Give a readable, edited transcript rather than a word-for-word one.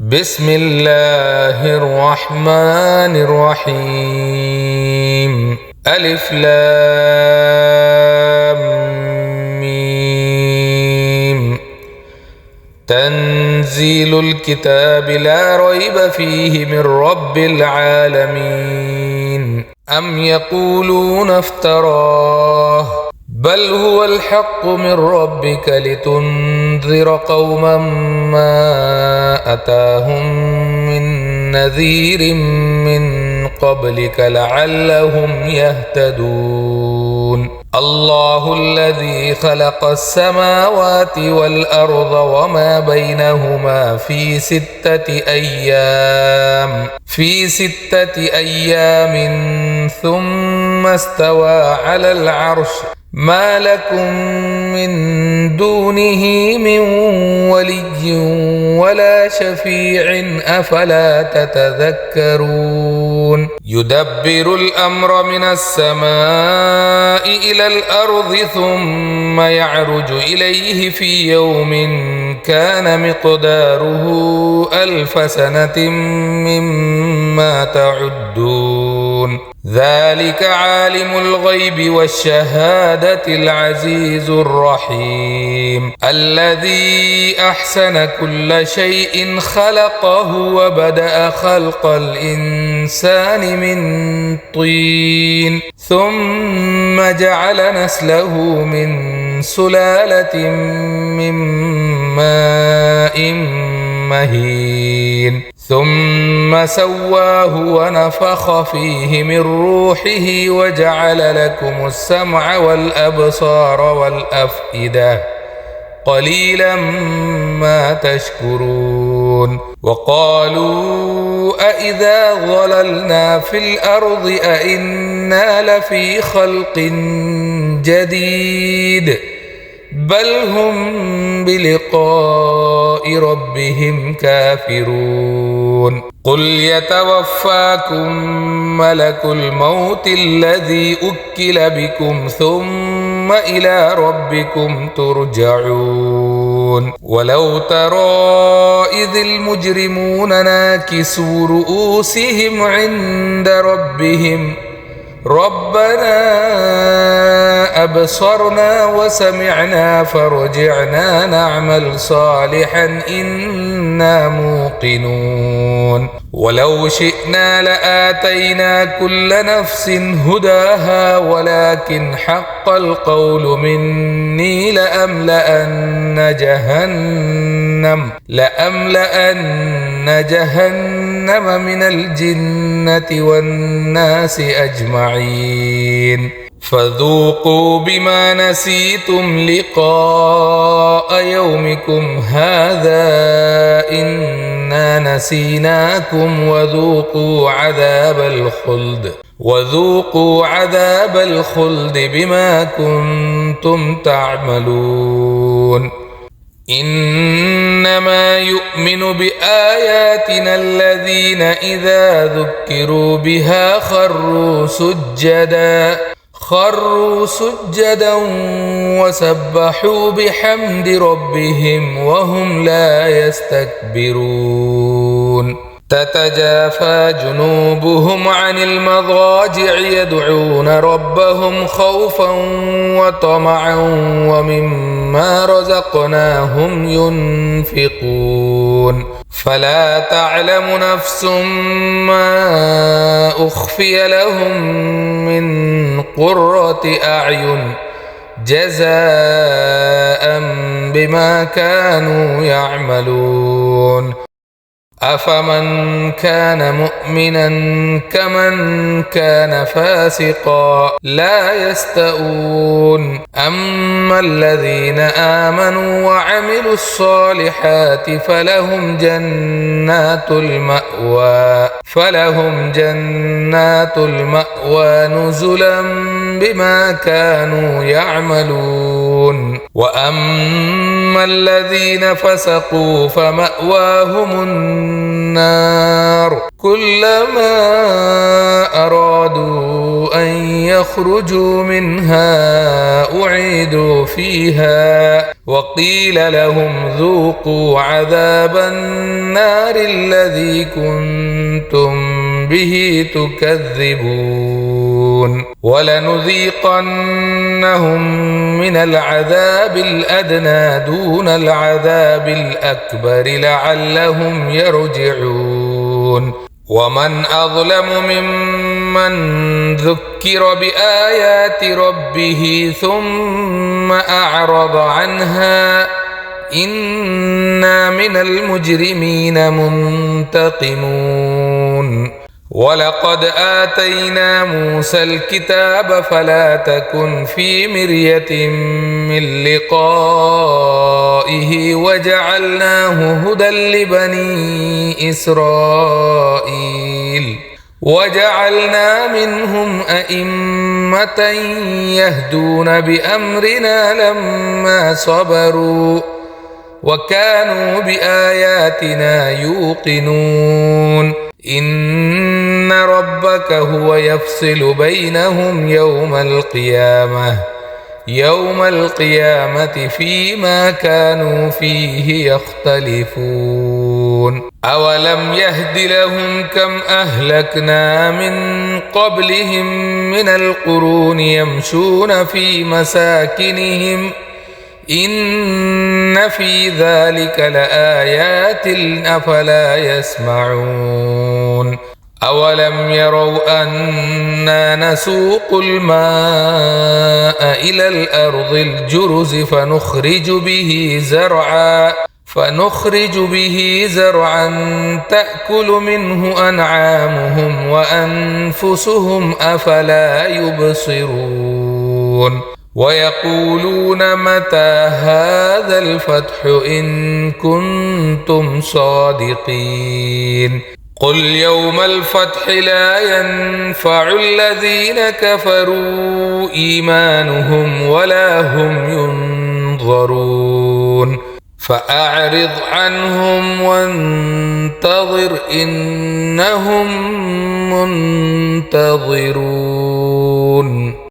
بسم الله الرحمن الرحيم. ألف لام ميم. تنزيل الكتاب لا ريب فيه من رب العالمين. أم يقولون افتراه بل هو الحق من ربك لتنذر قوما ما أتاهم من نذير من قبلك لعلهم يهتدون. الله الذي خلق السماوات والأرض وما بينهما في ستة أيام ثم استوى على العرش. ما لكم من دونه من ولي ولا شفيع أفلا تتذكرون. يدبر الأمر من السماء إلى الأرض ثم يعرج إليه في يوم كان مقداره 1000 سنة مما تعدون. ذلك عالم الغيب والشهادة العزيز الرحيم. الذي أحسن كل شيء خلقه وبدأ خلق الإنسان من طين ثم جعل نسله من سلالة من ماء مهين ثم سواه ونفخ فيه من روحه وجعل لكم السمع والأبصار والأفئدة قليلا ما تشكرون. وقالوا أإذا ضللنا في الأرض أإنا لفي خلق جديد بل هم بلقاء ربهم كافرون. قل يتوفاكم ملك الموت الذي أكل بكم ثم إلى ربكم ترجعون. ولو ترى إذ المجرمون ناكسوا رؤوسهم عند ربهم ربنا أبصرنا وسمعنا فرجعنا نعمل صالحا إنا موقنون. ولو شئنا لآتينا كل نفس هداها ولكن حق القول مني لأملأن جهنم من الجنة والناس أجمعين. فذوقوا بما نسيتم لقاء يومكم هذا إنا نسيناكم وذوقوا عذاب الخلد بما كنتم تعملون. إنما يؤمن بآياتنا الذين إذا ذكروا بها خروا سجدا وسبحوا بحمد ربهم وهم لا يستكبرون. تتجافى جنوبهم عن المضاجع يدعون ربهم خوفا وطمعا ومما رزقناهم ينفقون. فلا تعلم نفس ما أخفي لهم من قرة أعين جزاء بما كانوا يعملون. أفمن كان مؤمنا كمن كان فاسقا لا يستوون. أما الذين آمنوا وعملوا الصالحات فلهم جنات المأوى نزلا بما كانوا يعملون. وأما الذين فسقوا فمأواهم النار كلما أرادوا أن يخرجوا منها أعيدوا فيها وقيل لهم ذوقوا عذاب النار الذي كنتم به تكذبون ولنذيقنهم من العذاب الأدنى دون العذاب الأكبر لعلهم يرجعون ومن أظلم ممن ذكر بآيات ربه ثم أعرض عنها إنا من المجرمين منتقمون ولقد آتينا موسى الكتاب فلا تكن في مرية من لقائه وجعلناه هدى لبني إسرائيل وجعلنا منهم أئمة يهدون بأمرنا لما صبروا وكانوا بآياتنا يوقنون إن ربك هو يفصل بينهم يوم القيامة فيما كانوا فيه يختلفون أولم يهد لهم كم أهلكنا من قبلهم من القرون يمشون في مساكنهم إن في ذلك لآيات أفلا يسمعون أولم يروا أنا نسوق الماء إلى الأرض الجرز فنخرج به زرعا تأكل منه أنعامهم وأنفسهم أفلا يبصرون ويقولون متى هذا الفتح إن كنتم صادقين قل يوم الفتح لا ينفع الذين كفروا إيمانهم ولا هم ينظرون فأعرض عنهم وانتظر إنهم منتظرون.